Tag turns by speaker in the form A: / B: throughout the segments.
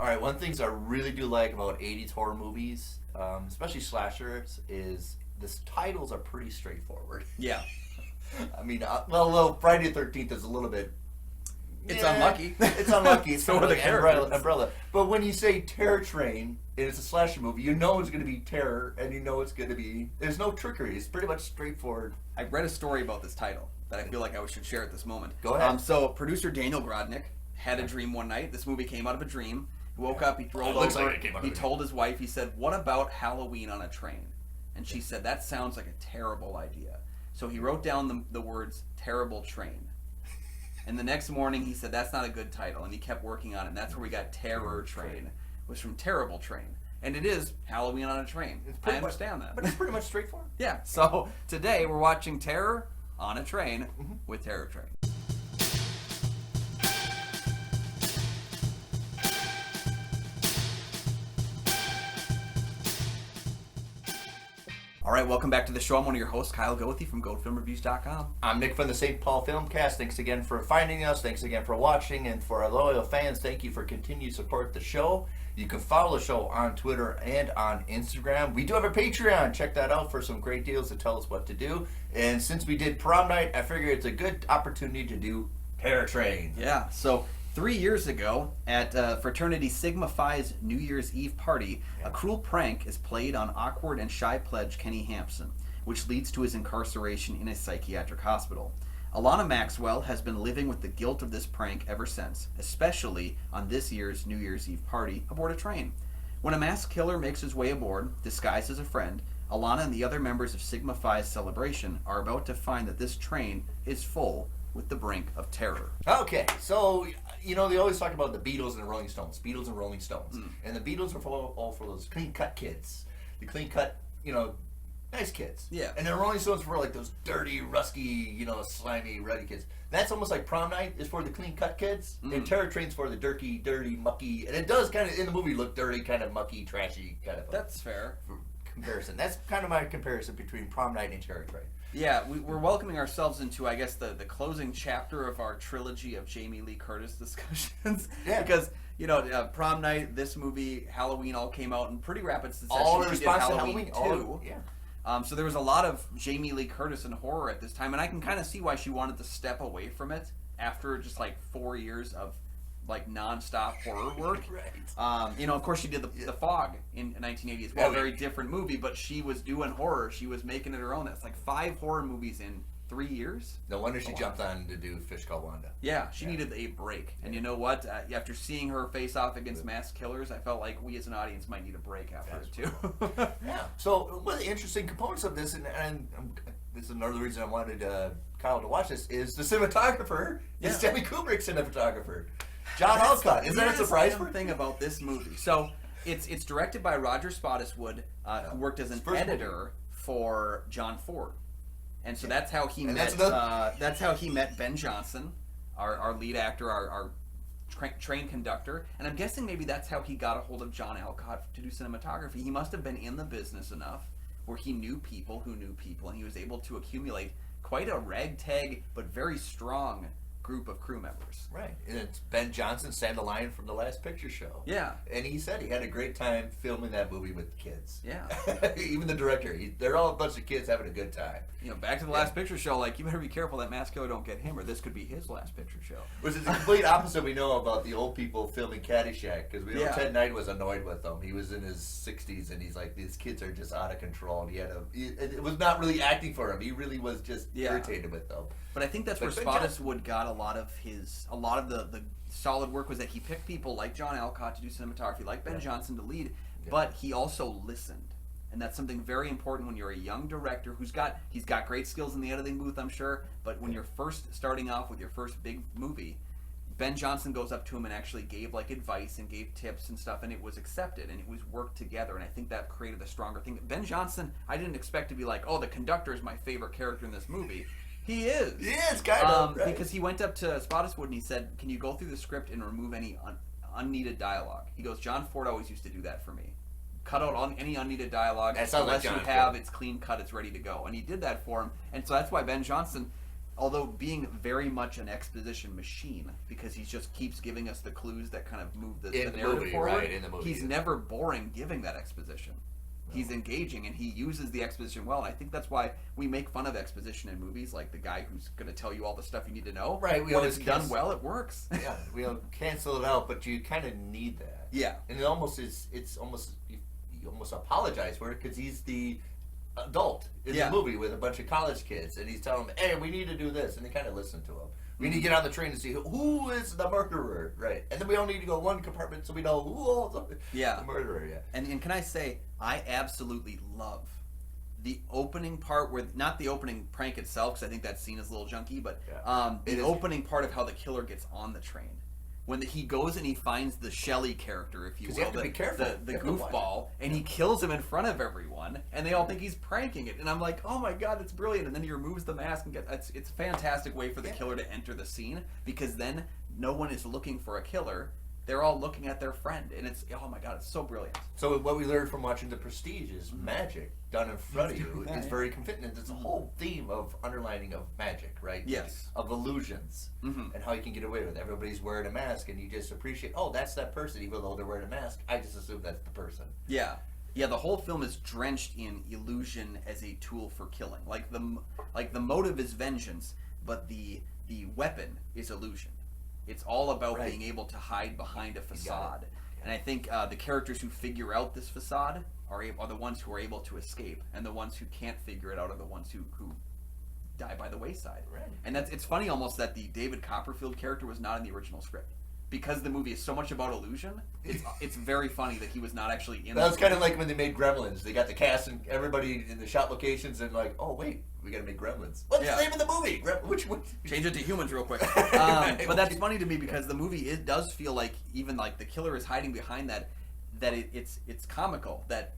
A: right, one of the things I really do like about 80s horror movies, especially slashers, is the titles are pretty straightforward.
B: Yeah.
A: I mean, well, Friday the 13th is a little bit...
B: It's unlucky.
A: It's unlucky. It's
B: So
A: kind
B: are
A: of
B: the
A: like
B: characters.
A: umbrella. But when you say Terror Train, and it's a slasher movie, you know it's going to be terror, and you know it's going to be... There's no trickery. It's pretty much straightforward.
B: I read a story about this title that I feel like I should share at this moment.
A: Go ahead.
B: So producer Daniel Grodnick had a dream one night. This movie came out of a dream. He woke up, he rolled
A: looks
B: over,
A: like it came out of
B: he
A: a dream.
B: told his wife, he said, "What about Halloween on a train?" And she said, "That sounds like a terrible idea." So he wrote down the words, "terrible train." And the next morning he said, "That's not a good title." And he kept working on it. And that's where we got Terror Train, was from Terrible Train. And it is Halloween on a Train. I understand that.
A: But it's pretty much straightforward.
B: Yeah, so today we're watching Terror on a Train with Terror Train. All right, welcome back to the show. I'm one of your hosts, Kyle Goethe from GoatFilmReviews.com.
A: I'm Nick from the St. Paul Filmcast. Thanks again for finding us. Thanks again for watching. And for our loyal fans, thank you for continued support of the show. You can follow the show on Twitter and on Instagram. We do have a Patreon. Check that out for some great deals to tell us what to do. And since we did prom night, I figure it's a good opportunity to do Terror Train.
B: Yeah, so 3 years ago at fraternity Sigma Phi's New Year's Eve party, a cruel prank is played on awkward and shy pledge Kenny Hampson, which leads to his incarceration in a psychiatric hospital. Alana Maxwell has been living with the guilt of this prank ever since, especially on this year's New Year's Eve party aboard a train. When a masked killer makes his way aboard, disguised as a friend, Alana and the other members of Sigma Phi's celebration are about to find that this train is full with the brink of terror.
A: Okay, so, you know, they always talk about the Beatles and the Rolling Stones. Beatles and Rolling Stones. And the Beatles are all for those clean-cut kids. The clean-cut, you know, nice kids.
B: Yeah.
A: And the Rolling Stones were like those dirty, rusty, you know, slimy, ruddy kids. That's almost like Prom Night is for the clean-cut kids, and Terror Train's for the dirty, mucky, and it does kind of, in the movie, look dirty, kind of mucky, trashy, kind of.
B: That's fair.
A: Comparison. That's kind of my comparison between Prom Night and Terror Train.
B: Yeah, we're welcoming ourselves into, I guess, the closing chapter of our trilogy of Jamie Lee Curtis discussions.
A: Yeah.
B: Because, you know, Prom Night, this movie, Halloween all came out in pretty rapid succession.
A: All in
B: She did
A: response to
B: Halloween
A: Halloween.
B: 2.
A: Yeah.
B: So there was a lot of Jamie Lee Curtis in horror at this time, and I can kind of see why she wanted to step away from it after just like 4 years of like non-stop horror work.
A: Right.
B: You know, of course she did the Fog in 1980 as well. A very different movie, but she was doing horror. She was making it her own. That's like 5 horror movies in 3 years.
A: No wonder she jumped on to do Fish Called Wanda.
B: Yeah, she needed a break. And you know what? After seeing her face off against masked killers, I felt like we as an audience might need a break after it too.
A: Yeah. So one of the interesting components of this, and this is another reason I wanted Kyle to watch this, is the cinematographer is Stanley Kubrick's cinematographer. John Alcott. Is that a surprise for
B: thing about this movie? So it's directed by Roger Spottiswoode, who worked as an editor for John Ford, and so that's how he met. That's how he met Ben Johnson, our lead actor, our train conductor, and I'm guessing maybe that's how he got a hold of John Alcott to do cinematography. He must have been in the business enough where he knew people who knew people, and he was able to accumulate quite a ragtag but very strong group of crew members.
A: Right. And it's Ben Johnson, Sam the Lion from The Last Picture Show.
B: Yeah.
A: And he said he had a great time filming that movie with kids.
B: Yeah.
A: Even the director. They're all a bunch of kids having a good time.
B: You know, back to The Last Picture Show, like, you better be careful that masked killer don't get him, or this could be his last picture show.
A: Which is the complete opposite we know about the old people filming Caddyshack, because we know
B: Yeah.
A: Ted Knight was annoyed with them. He was in his 60s, and he's like, these kids are just out of control. And it was not really acting for him. He really was just irritated with them.
B: But I think that's where Spottiswoode got a lot of the solid work, was that he picked people like John Alcott to do cinematography, like Ben Johnson to lead, but he also listened. And that's something very important when you're a young director he's got great skills in the editing booth, I'm sure, but when you're first starting off with your first big movie, Ben Johnson goes up to him and actually gave like advice and gave tips and stuff, and it was accepted and it was worked together, and I think that created a stronger thing. Ben Johnson, I didn't expect to be like, oh, the conductor is my favorite character in this movie. He is.
A: Yeah, it's kind of, right?
B: Because he went up to Spottiswoode and he said, can you go through the script and remove any unneeded dialogue? He goes, John Ford always used to do that for me. Cut out any unneeded dialogue.
A: That sounds like
B: unless
A: John
B: you have,
A: Ford.
B: it's clean cut, it's ready to go. And he did that for him. And so that's why Ben Johnson, although being very much an exposition machine, because he just keeps giving us the clues that kind of move the narrative
A: movie,
B: forward.
A: right, in the movie,
B: He's never boring giving that exposition.
A: No.
B: He's engaging, and he uses the exposition well. And I think that's why we make fun of exposition in movies, like the guy who's going to tell you all the stuff you need to know.
A: Right.
B: When it's done well, it works.
A: Yeah, we don't cancel it out, but you kind of need that.
B: Yeah.
A: And it almost is. It's almost you almost apologize for it because he's the adult in the movie with a bunch of college kids, and he's telling them, "Hey, we need to do this," and they kind of listen to him. We need to get on the train and see who is the murderer, right? And then we only need to go one compartment so we know who owns the murderer. Yeah.
B: And can I say, I absolutely love the opening part where, not the opening prank itself, because I think that scene is a little junky, but the opening part of how the killer gets on the train. When he goes and he finds the Shelley character, if you will,
A: you have to be careful.
B: the goofball, and he kills him in front of everyone, and they all think he's pranking it. And I'm like, oh my god, it's brilliant. And then he removes the mask and it's a fantastic way for the killer to enter the scene, because then no one is looking for a killer. They're all looking at their friend, and it's, oh my god, it's so brilliant.
A: So what we learned from watching The Prestige is magic done in front of you is very convincing. There's a whole theme of underlining of magic, right?
B: Yes.
A: Of illusions and how you can get away with it. Everybody's wearing a mask, and you just appreciate, oh, that's that person, even though they're wearing a mask. I just assume that's the person.
B: Yeah. Yeah, the whole film is drenched in illusion as a tool for killing. Like the motive is vengeance, but the weapon is illusion. It's all about being able to hide behind a facade. And I think the characters who figure out this facade are the ones who are able to escape, and the ones who can't figure it out are the ones who die by the wayside.
A: Right.
B: And it's funny almost that the David Copperfield character was not in the original script. Because the movie is so much about illusion, it's very funny that he was not actually in.
A: That was kind of like when they made Gremlins. They got the cast and everybody in the shot locations, and like, oh wait, we got to make Gremlins. What's the name of the movie? Which
B: change it to humans real quick. But that's funny to me because the movie does feel like, even like the killer is hiding behind that it's comical that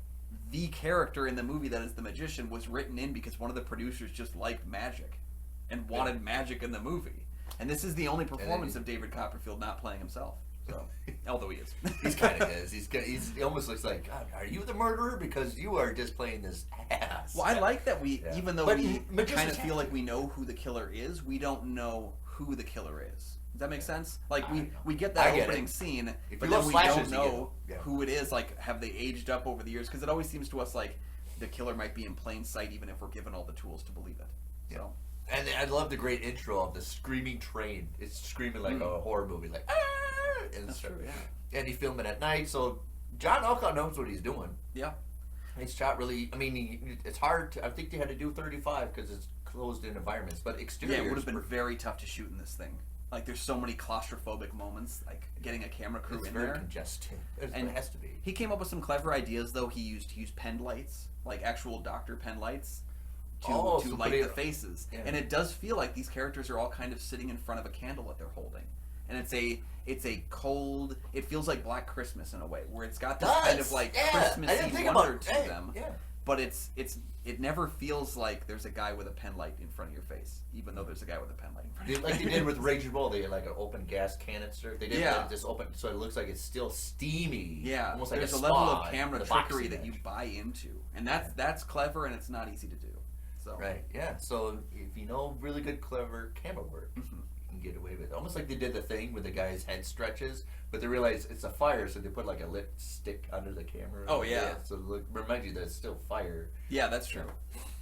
B: the character in the movie that is the magician was written in because one of the producers just liked magic and wanted magic in the movie. And this is the only performance of David Copperfield not playing himself. So, although he is,
A: he's kind of is. He almost looks like, God, are you the murderer? Because you are just playing this ass.
B: Well, I like that even though we kind of feel like we know who the killer is, we don't know who the killer is. Does that make sense? Like we get that opening scene, but then we don't know who it is. Like, have they aged up over the years? Because it always seems to us like the killer might be in plain sight, even if we're given all the tools to believe it. So.
A: And I love the great intro of the screaming train. It's screaming like a horror movie, like ah! And
B: that's true, yeah.
A: And he filmed it at night, so John Alcott knows what he's doing.
B: Yeah.
A: He's shot really. I mean, it's hard to. I think they had to do 35 because it's closed-in environments, but exteriors.
B: Yeah, it would have been very tough to shoot in this thing. Like, there's so many claustrophobic moments. Like getting a camera crew in there.
A: It's very congested. It has to be.
B: He came up with some clever ideas, though. He used pen lights, like actual Dr. pen lights. To light the faces. Yeah. And it does feel like these characters are all kind of sitting in front of a candle that they're holding. And it's a cold, it feels like Black Christmas in a way, where it's got this kind of like Christmassy wonder to them. Yeah. But it never feels like there's a guy with a pen light in front of your face, even though there's a guy with a pen light in front of your face.
A: Like they did with Raging Bull, they had like an open gas canister. They did this open, so it looks like it's still steamy.
B: Yeah,
A: almost like
B: there's a level of camera trickery that you buy into, and that's clever, and it's not easy to do. So.
A: Right, yeah. So if you know really good, clever camera work, you can get away with it. Almost like they did the thing where the guy's head stretches, but they realize it's a fire, so they put like a lit stick under the camera.
B: Oh yeah.
A: So it reminds you that it's still fire.
B: Yeah, that's true.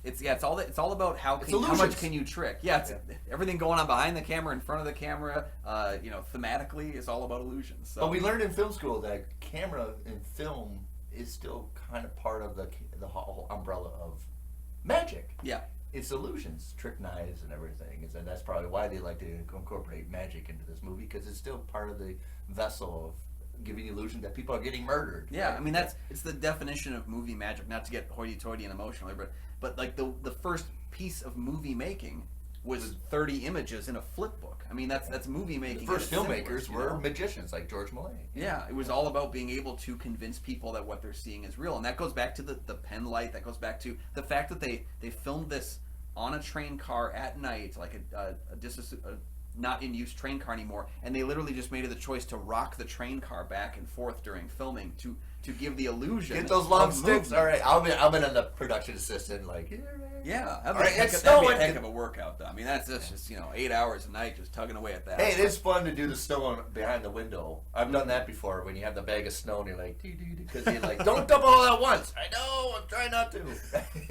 B: It's all about how much can you trick. Yeah, everything going on behind the camera, in front of the camera. Thematically, is all about illusions. So.
A: But we learned in film school that camera in film is still kind of part of the whole umbrella of magic.
B: Yeah.
A: It's illusions, trick knives and everything. And that's probably why they like to incorporate magic into this movie, because it's still part of the vessel of giving the illusion that people are getting murdered.
B: Yeah, I mean, it's the definition of movie magic, not to get hoity-toity and emotional, but like the first piece of movie making was 30 images in a flip book. I mean, that's movie making.
A: The first filmmakers were magicians like George Millay.
B: Yeah, it was all about being able to convince people that what they're seeing is real, and that goes back to the pen light. That goes back to the fact that they filmed this on a train car at night, like a not in use train car anymore, and they literally just made it the choice to rock the train car back and forth during filming to give the illusion.
A: Get those long
B: of
A: sticks.
B: movement.
A: All right, I'll be the production assistant. Like,
B: Yeah,
A: All right, it's
B: that'd be a
A: snowing.
B: heck of a workout, though. I mean, that's just 8 hours a night just tugging away at that.
A: hey, it is fun to do the snow behind the window. I've done that before when you have the bag of snow and you're like, because you're like, don't dump all at once. I know, I'm trying not to.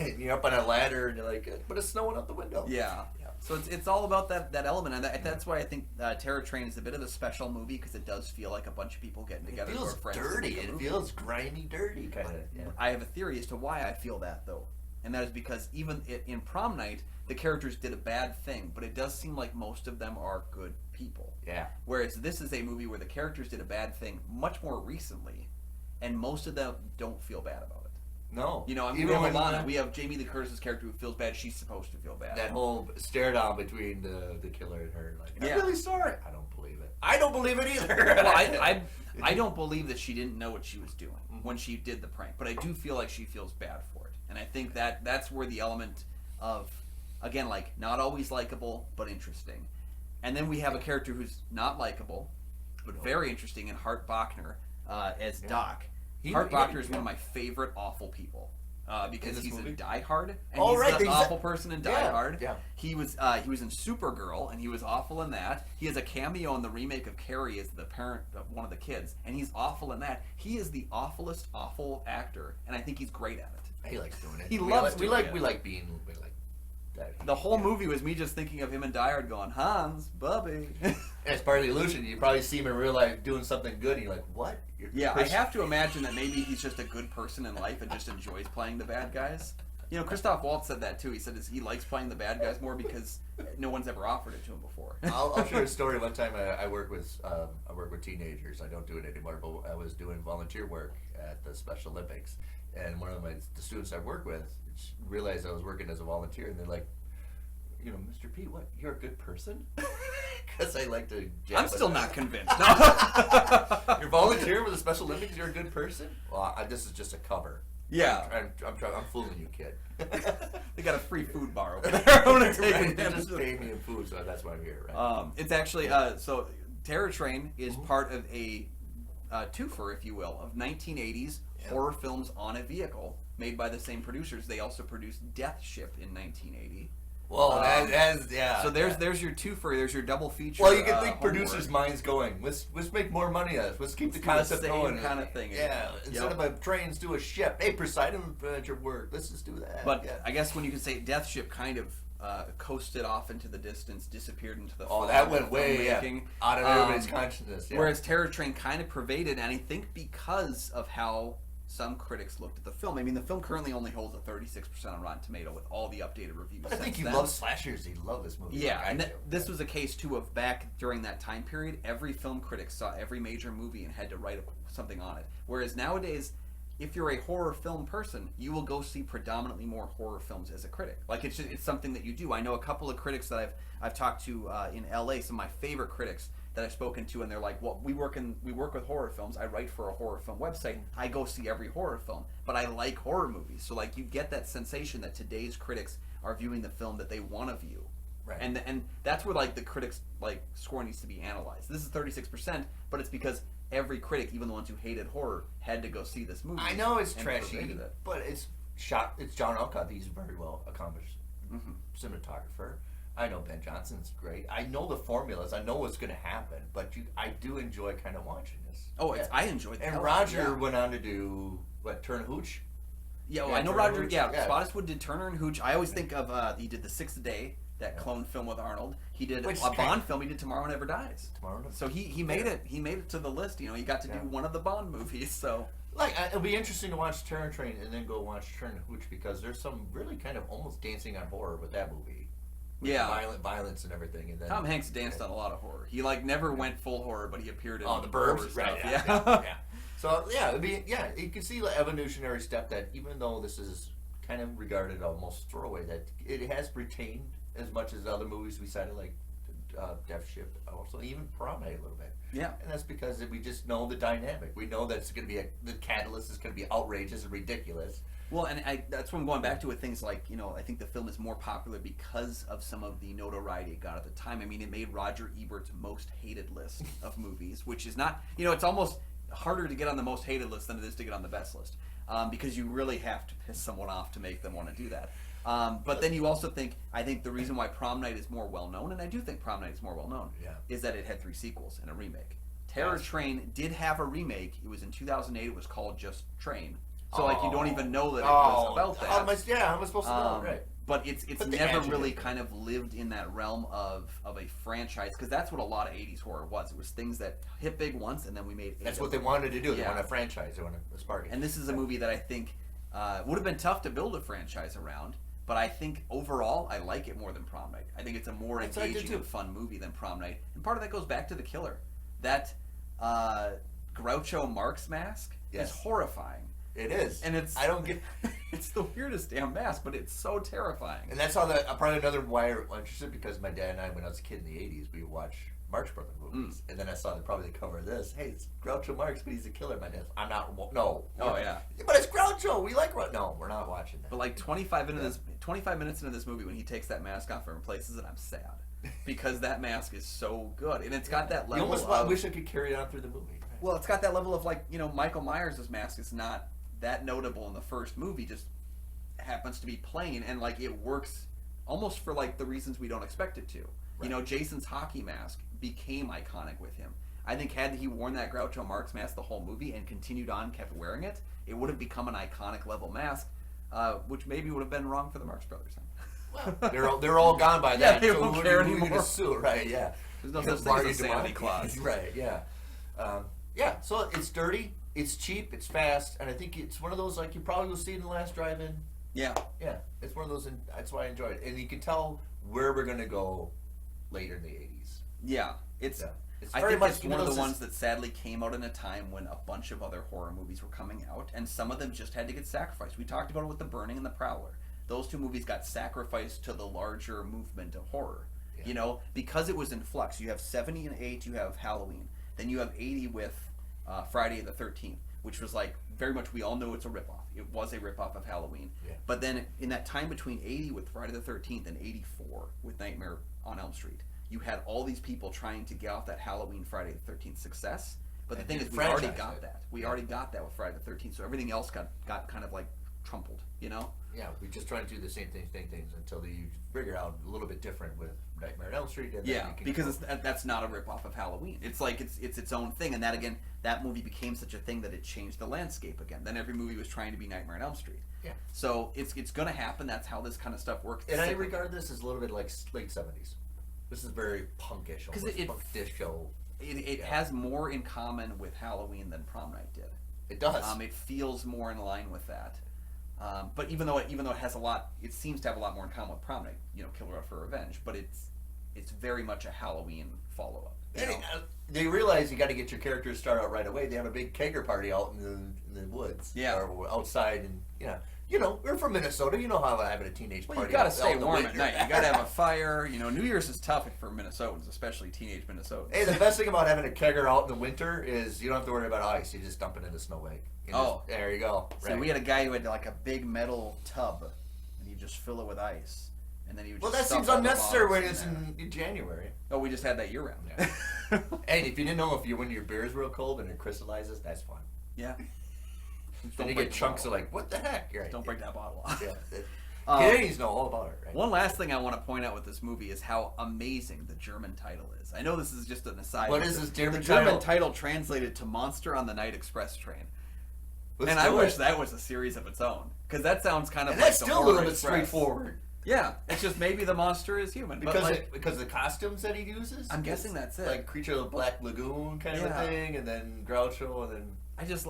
A: And you're up on a ladder and you're like, but it's snowing out the window.
B: Yeah. So it's all about that element, and that's why I think Terror Train is a bit of a special movie, because it does feel like a bunch of people getting together.
A: It feels
B: who are friends to
A: dirty.
B: make a
A: It
B: movie.
A: feels grimy, dirty kind of. Yeah.
B: I have a theory as to why I feel that, though. And that is because even in Prom Night, the characters did a bad thing, but it does seem like most of them are good people.
A: Yeah.
B: Whereas this is a movie where the characters did a bad thing much more recently, and most of them don't feel bad about it.
A: No.
B: We have Alana. We have Jamie Lee Curtis's character who feels bad. She's supposed to feel bad.
A: That whole stare down between the killer and her. Like,
B: Yeah.
A: I'm really sorry. I don't believe it. I don't believe it either.
B: Well, I don't believe that she didn't know what she was doing when she did the prank, but I do feel like she feels bad for it, and I think that's where the element of, again, like, not always likable but interesting, and then we have a character who's not likable but very interesting in Hart Bachner as Doc. Hart Bachner is one of my favorite awful people. Because he's
A: movie?
B: in Die Hard, and
A: Oh,
B: he's
A: right,
B: an awful person in Die Hard.
A: Yeah.
B: He was in Supergirl, and he was awful in that. He has a cameo in the remake of Carrie as the parent of one of the kids, and he's awful in that. He is the awful actor, and I think he's great at it.
A: He likes doing it.
B: He loves doing it.
A: We like that.
B: The whole movie was me just thinking of him in Die Hard going, Hans, Bubby.
A: And it's part of the illusion. You probably see him in real life doing something good, and you're like, what?
B: Yeah, I have to imagine that maybe he's just a good person in life and just enjoys playing the bad guys. Christoph Waltz said that too. He said he likes playing the bad guys more because no one's ever offered it to him before.
A: I'll share a story. One time I work with teenagers. I don't do it anymore, but I was doing volunteer work at the Special Olympics, and one of the students I work with realized I was working as a volunteer, and they're like, Mr. P, what? You're a good person? Because I like to.
B: I'm still not convinced.
A: You're volunteering with the Special Olympics. You're a good person. Well, this is just a cover.
B: Yeah,
A: I'm fooling you, kid.
B: They got a free food bar over there. I'm gonna take
A: Right,
B: advantage
A: just
B: of
A: pay
B: it.
A: me in food, so that's why I'm here. Right?
B: It's actually so Terror Train is part of a twofer, if you will, of 1980s horror films on a vehicle made by the same producers. They also produced Death Ship in 1980.
A: Well, yeah.
B: So there's your twofer. There's your double feature.
A: Well, you can think
B: homework.
A: producers' minds going, let's make more money out of it. Let's keep the
B: do the
A: concept
B: same
A: going.
B: kind of thing.
A: Yeah. Instead of a trains, do a ship. Hey, Poseidon Adventure work. Let's just do that.
B: But
A: yeah.
B: I guess when you can say Death Ship kind of coasted off into the distance, disappeared into the fog
A: that
B: of
A: went way
B: filmmaking.
A: out of everybody's consciousness. Yeah.
B: Whereas Terror Train kind of pervaded, and I think because of how some critics looked at the film. I mean, the film currently only holds a 36% on Rotten Tomato with all the updated reviews.
A: But I think you
B: then.
A: love slashers. You love this movie.
B: Yeah,
A: like I
B: and
A: do.
B: this was a case too of back during that time period. Every film critic saw every major movie and had to write something on it. Whereas nowadays, if you're a horror film person, you will go see predominantly more horror films as a critic. Like it's something that you do. I know a couple of critics that I've talked to in LA. Some of my favorite critics that I've spoken to, and they're like, "Well, we work with horror films. I write for a horror film website. I go see every horror film, but I like horror movies. So like you get that sensation that today's critics are viewing the film that they want to view."
A: Right.
B: And that's where like the critics like score needs to be analyzed. This is 36%, but it's because every critic, even the ones who hated horror, had to go see this movie.
A: I know it's
B: and
A: trashy,
B: pervaded it.
A: but it's shot. It's John Alcott. He's a very well accomplished cinematographer. I know Ben Johnson's great. I know the formulas. I know what's going to happen. But I do enjoy kind of watching this.
B: Oh, I enjoyed that.
A: And Roger went on to do Turner Hooch.
B: Yeah, well,
A: Yeah,
B: I know
A: Turner
B: Roger.
A: Hooch,
B: Yeah,
A: yeah.
B: Spottiswoode did Turner and Hooch. I always think of he did The Sixth Day, that clone film with Arnold. He did
A: Which
B: a Bond film. He did Tomorrow Never Dies.
A: Tomorrow Never
B: So he made it. He made it to the list. You know, he got to do one of the Bond movies. So
A: It'll be interesting to watch Terror Train and then go watch Turner Hooch because there's some really kind of almost dancing on horror with that movie. With violence and everything. And then
B: Tom Hanks danced on a lot of horror. He like never went full horror, but he appeared in
A: the
B: horror
A: Burbs,
B: stuff.
A: right?
B: Yeah.
A: So it'd be you can see the evolutionary step that even though this is kind of regarded almost throwaway, that it has retained as much as other movies we cited like Death Ship, also even Prom Night a little bit.
B: Yeah.
A: And that's because we just know the dynamic. We know that it's going to be the catalyst is going to be outrageous and ridiculous.
B: Well, and that's what I'm going back to with things like, I think the film is more popular because of some of the notoriety it got at the time. I mean, it made Roger Ebert's most hated list of movies, which is not, it's almost harder to get on the most hated list than it is to get on the best list, because you really have to piss someone off to make them want to do that. But then you also I think the reason why Prom Night is more well-known, and I do think Prom Night is more well-known, is that it had 3 sequels and a remake. Terror Train did have a remake. It was in 2008. It was called just Train. So you don't even know that it was about that.
A: How am I supposed to know? Right.
B: But it's never really kind of lived in that realm of a franchise, because that's what a lot of 80s horror was. It was things that hit big once, and then we made.
A: That's what they wanted to do. They wanted a franchise. They wanted a spark.
B: And this is a movie that I think would have been tough to build a franchise around. But I think overall, I like it more than Prom Night. I think it's a more engaging and fun movie than Prom Night. And part of that goes back to the killer. That Groucho Marx mask is horrifying.
A: It is.
B: And
A: I don't get...
B: It's the weirdest damn mask, but it's so terrifying.
A: And that's how probably another why I'm interested, because my dad and I, when I was a kid in the 80s, we would watch Marx Brothers movies. And then I saw probably the cover of this. Hey, it's Groucho Marx, but he's a killer. My dad's, I'm not, no.
B: Oh, yeah.
A: But it's Groucho. We like, no, we're not watching that.
B: But like 25 minutes into this movie, when he takes that mask off and replaces it, I'm sad. Because that mask is so good. And it's got that level
A: you almost wish I could carry it on through the movie. Right?
B: Well, it's got that level of Michael Myers' mask is not that notable in the first movie, just happens to be plain, and it works almost for the reasons we don't expect it to. Right. Jason's hockey mask became iconic with him. I think had he worn that Groucho Marx mask the whole movie and continued on, kept wearing it, it would have become an iconic level mask, which maybe would have been wrong for the Marx Brothers.
A: Well, they're all gone by that.
B: They don't care anymore.
A: Just sue, right? Yeah.
B: There's no such thing as a Santa Claus.
A: Right? Yeah. So it's dirty. It's cheap, it's fast, and I think it's one of those you probably will see in the last drive-in.
B: Yeah.
A: Yeah, it's one of those, and that's why I enjoy it. And you can tell where we're going to go later in the 80s.
B: Yeah. I think it's one of the ones that sadly came out in a time when a bunch of other horror movies were coming out, and some of them just had to get sacrificed. We talked about it with The Burning and The Prowler. Those 2 movies got sacrificed to the larger movement of horror. Yeah. Because it was in flux. You have 78, you have Halloween. Then you have 80 with Friday the 13th, which was very much, we all know it's a ripoff. It was a ripoff of Halloween. Yeah. But then in that time between 80 with Friday the 13th and 84 with Nightmare on Elm Street, you had all these people trying to get off that Halloween Friday the 13th success. But the thing is, we already got that. We already got that with Friday the 13th, so everything else got kind of trampled, Yeah, we just try to do the same things until you figure out a little bit different with Nightmare on Elm Street. And because that's not a ripoff of Halloween. It's it's its own thing, and that movie became such a thing that it changed the landscape again. Then every movie was trying to be Nightmare on Elm Street. Yeah. So it's going to happen. That's how this kind of stuff works.
A: And I regard this as a little bit like late 70s. This is very punkish, because punk disco.
B: It has more in common with Halloween than Prom Night did.
A: It does.
B: It feels more in line with that. But even though it has a lot, it seems to have a lot more in common with Prom Night. Killer Out for Revenge. But it's very much a Halloween follow-up.
A: They realize you got to get your characters to start out right away. They have a big kegger party out in the woods, or outside, and we're from Minnesota. You know how having a teenage party.
B: You got to stay warm at night. You got to have a fire. New Year's is tough for Minnesotans, especially teenage Minnesotans.
A: Hey, the best thing about having a kegger out in the winter is you don't have to worry about ice. You just dump it in the snowbank. There you go.
B: So we had a guy who had a big metal tub, and you just fill it with ice. And then he would just
A: that seems unnecessary when it's in January.
B: Oh, we just had that year round.
A: Yeah. Hey, if you didn't know, when your beer is real cold and it crystallizes, that's fun.
B: Yeah.
A: Then you get chunks of what the heck? Right.
B: Don't break that bottle off.
A: Yeah. Canadians know all about it, right?
B: One last thing I want to point out with this movie is how amazing the German title is. I know this is just an aside.
A: What is this German
B: title? The German title translated to Monster on the Night Express Train. I wish that was a series of its own, because that sounds kind of
A: that's still a little bit straightforward.
B: Yeah, it's just maybe the monster is human.
A: Because of the costumes that he uses?
B: I'm guessing that's it.
A: Like Creature of the Black Lagoon kind of a thing, and then Groucho, and then...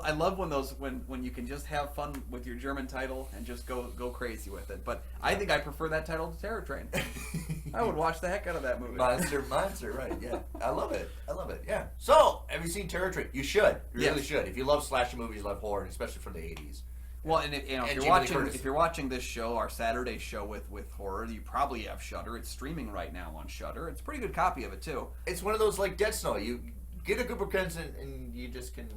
B: I love when you can just have fun with your German title and just go crazy with it. But I think I prefer that title to Terror Train. I would watch the heck out of that movie.
A: Monster, right, yeah. I love it, yeah. So, have you seen Terror Train? You should. You really should. If you love slasher movies, love horror, especially from the 80s.
B: Well, and if you're watching this show, our Saturday show with horror, you probably have Shudder. It's streaming right now on Shudder. It's a pretty good copy of it too.
A: It's one of those like Dead Snow. You get a group of friends and you just can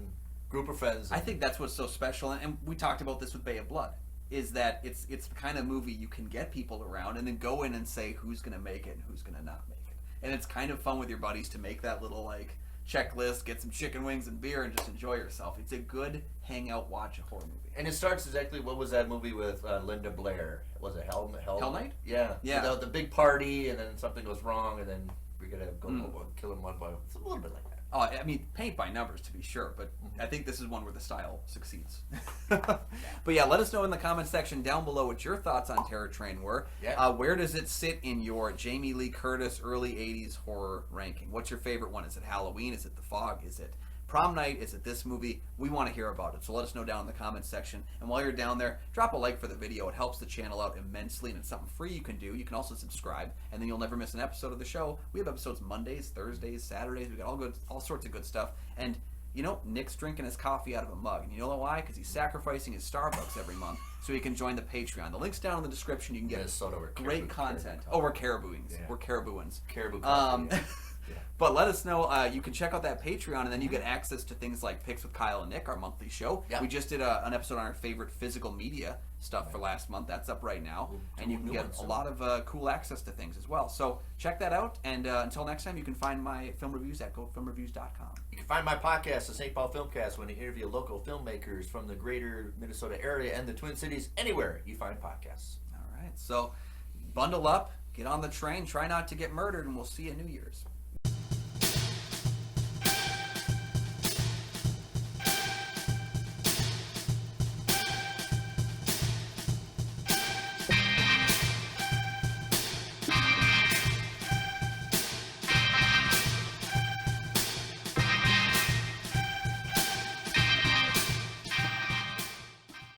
A: group of friends.
B: I think that's what's so special, and we talked about this with Bay of Blood. is that it's the kind of movie you can get people around and then go in and say who's going to make it and who's going to not make it. And it's kind of fun with your buddies to make that little like checklist, get some chicken wings and beer, and just enjoy yourself. It's a good hangout, watch a horror movie.
A: And it starts exactly, what was that movie with Linda Blair? Was it Hell
B: Night?
A: Yeah.
B: Yeah.
A: The big party, and then something goes wrong, and then we're going to go kill him one by one. It's a little bit like that.
B: Oh, I mean, paint by numbers to be sure, but I think this is one where the style succeeds. But yeah, let us know in the comment section down below what your thoughts on Terror Train were.
A: Yeah.
B: Where does it sit in your Jamie Lee Curtis early 80s horror ranking? What's your favorite one? Is it Halloween? Is it The Fog? Is it Prom Night? Is it this movie? We want to hear about it, so let us know down in the comments section. And while you're down there, drop a like for the video. It helps the channel out immensely, and it's something free you can do. You can also subscribe, and then you'll never miss an episode of the show. We have episodes Mondays, Thursdays, Saturdays. We got all sorts of good stuff. And you know, Nick's drinking his coffee out of a mug, and you know why? Because he's sacrificing his Starbucks every month so he can join the Patreon. The link's down in the description. You can get
A: Minnesota,
B: great content. We're Caribouans.
A: Yeah.
B: We're Caribouans.
A: Caribou coffee. Yeah.
B: But let us know. You can check out that Patreon, and then you get access to things like Picks with Kyle and Nick, our monthly show.
A: Yeah.
B: We just did an episode on our favorite physical media stuff for last month. That's up right now. And you can get a lot of cool access to things as well. So check that out. And until next time, you can find my film reviews at GoFilmReviews.com.
A: You can find my podcast, the St. Paul Filmcast, when I interview local filmmakers from the greater Minnesota area and the Twin Cities, anywhere you find podcasts.
B: All right. So bundle up, get on the train, try not to get murdered, and we'll see you New Year's.